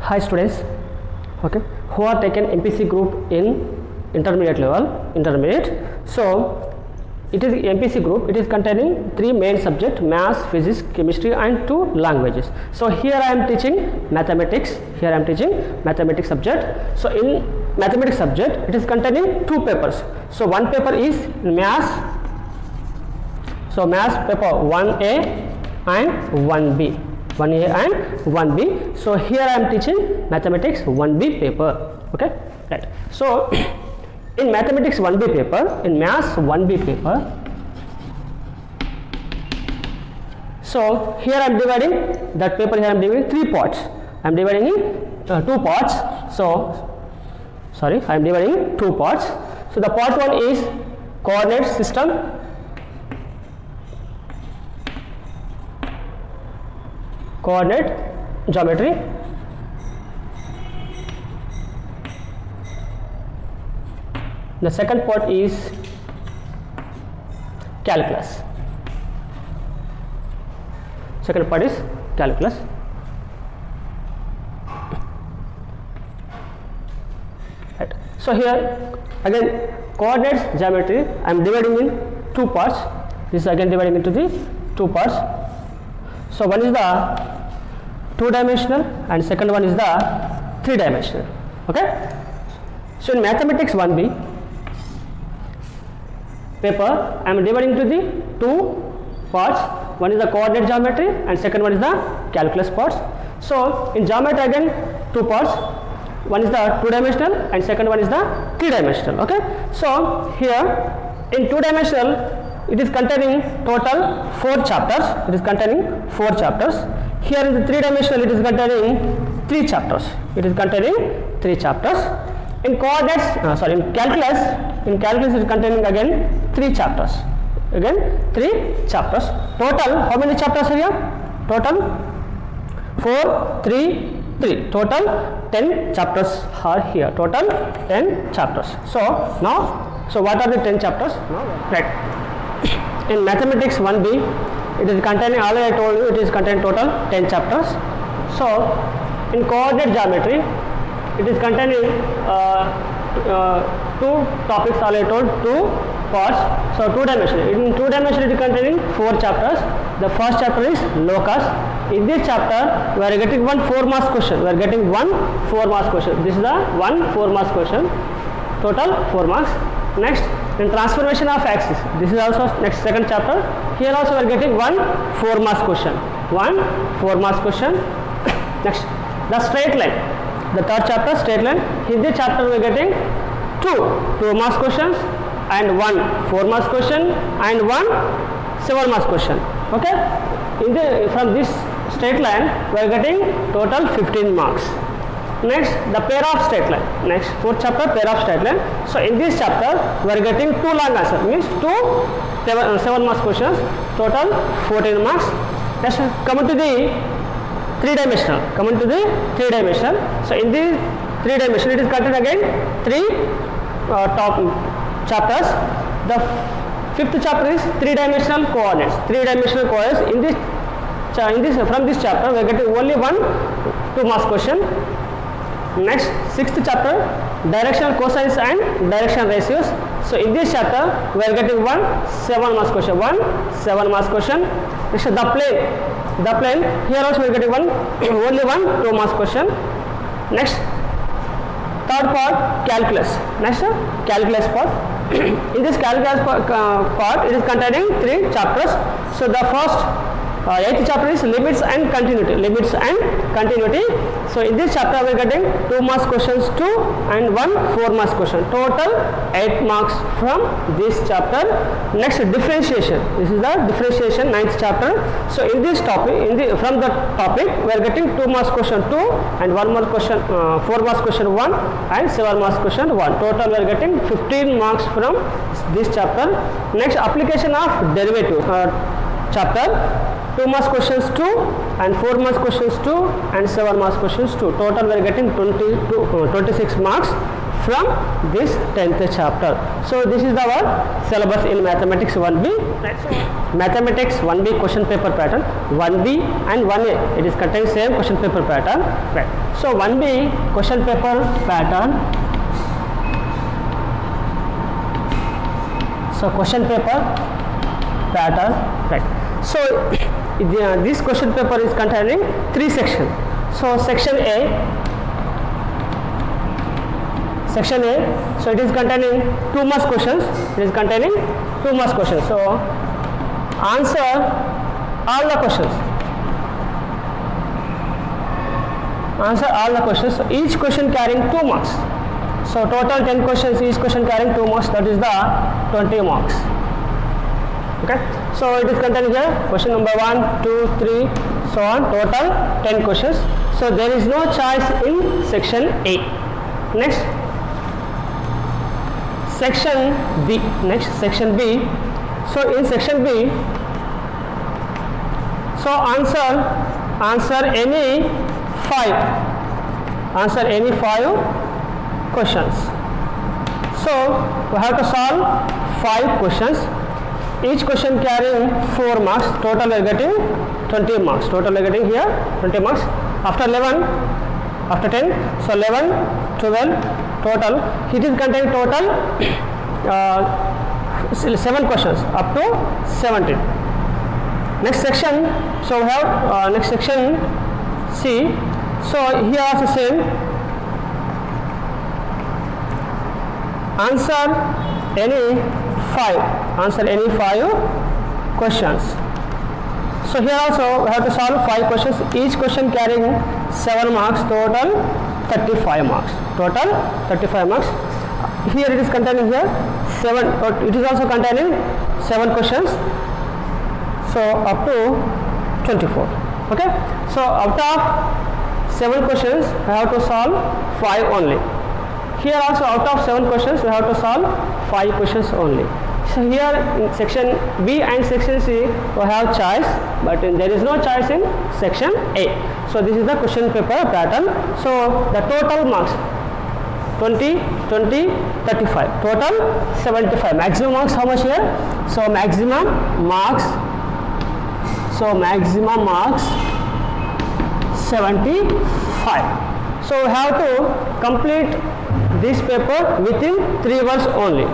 Hi students, okay, who are taken MPC group in intermediate level, So it is MPC group, it is containing 3 main subjects: maths, physics, chemistry and 2 languages. So here I am teaching mathematics, subject. So in mathematics subject, it is containing 2 papers. So one paper is maths, so maths paper 1A and 1B. 1A and 1B. So here I am teaching mathematics 1B paper. Okay, right. So in mathematics 1B paper, in maths 1B paper, so here I am dividing that paper. Here I am dividing 3 parts. I am dividing in 2 parts. So sorry, I am dividing in 2 parts. So the part 1 is coordinate system. Coordinate geometry. The second part is calculus. Second part is calculus. Right. So here again coordinates geometry I am dividing in 2 parts. This is again dividing into the 2 parts. So one is the 2-dimensional and second one is the 3-dimensional. Okay. So in mathematics 1B paper I am dividing into the 2 parts. One is the coordinate geometry and second one is the calculus parts. So in geometry again 2 parts. One is the 2-dimensional and second one is the 3-dimensional. Okay. So here in 2-dimensional it is containing total 4 chapters. It is containing 4 chapters. Here in the 3-dimensional it is containing 3 chapters. It is containing 3 chapters. In coordinates, in calculus it is containing again 3 chapters. Again 3 chapters. Total how many chapters are here? Total 4, 3, 3. Total 10 chapters are here. Total 10 chapters. So now, so what are the 10 chapters? Right. In mathematics 1B, it is containing, already I told you, it is containing total 10 chapters. So in coordinate geometry, it is containing 2 topics, already told, 2 parts. So 2-dimensional. In 2-dimensional, it is containing 4 chapters. The first chapter is locus. In this chapter, we are getting one 4 marks question. We are getting one 4 marks question. This is the one 4 marks question. Total 4 marks. Next, in transformation of axis, this is also next second chapter. Here also we are getting one 4 marks question. One 4 marks question. Next, the straight line. The third chapter, straight line. In this chapter we are getting 2 marks questions and one 4 marks question and one 7 marks question. Okay. From this straight line we are getting total 15 marks. Next, the pair of straight line. Next, 4th chapter, pair of straight line. So in this chapter we are getting 2 long answers, means 2 7 marks questions, total 14 marks. Next, coming to the 3-dimensional. So in this 3-dimensional it is contained again 3 top chapters. The 5th chapter is 3-dimensional coordinates. In this from this chapter we are getting only one 2 marks question. Next, 6th chapter, directional cosines and direction ratios. So in this chapter we are getting one 7 marks question. Next, the plane. Here also we are getting only one 2 marks question. Next, third part, calculus. Next, calculus part. In this calculus part, it is containing 3 chapters. So the first 8th chapter is limits and continuity. So in this chapter we are getting 2 marks questions 2 and one 4 marks question. Total 8 marks from this chapter. Next, differentiation. This is the differentiation 9th chapter. So in this topic, from the topic we are getting 2 marks question 2 and 1 mark question 4 marks question 1 and 7 marks question 1. Total we are getting 15 marks from this chapter. Next, application of derivative chapter. 2 marks questions 2 and 4 marks questions 2 and 7 marks questions 2. Total we are getting 26 marks from this 10th chapter. So this is our syllabus in mathematics 1b. Right. So mathematics 1b question paper pattern, 1b and 1a, it is contains same question paper pattern. Right. So 1b question paper pattern. So question paper pattern. Right. So this question paper is containing 3 sections. So section A, so it is containing 2 marks questions. It is containing 2 marks questions. So answer all the questions. Answer all the questions. So each question carrying 2 marks. So total 10 questions, each question carrying 2 marks. That is the 20 marks. Okay. So it is containing here question number 1, 2, 3, so on. Total 10 questions. So there is no choice in section A. Next. Section B. Next, section B. So in section B, so answer any 5 questions. So we have to solve 5 questions. Each question carrying 4 marks. Total we are getting 20 marks. Total we are getting here 20 marks. After 11, after 10, so 11, 12. Total, it is containing total 7 questions up to 17. Next section, so we have next section C. So here also same. Answer any 5 questions. So here also we have to solve 5 questions. Each question carrying 7 marks. Total 35 marks. Total 35 marks. Here it is containing here 7. It is also containing 7 questions. So up to 24. Okay. So out of 7 questions, I have to solve 5 only. Here also out of 7 questions, we have to solve 5 questions only. So here in section B and section C, we have choice, but there is no choice in section A. So this is the question paper pattern. So the total marks 20, 20, 35. Total 75. Maximum marks how much here? So maximum marks. So maximum marks 75. So we have to complete this paper within 3 hours only.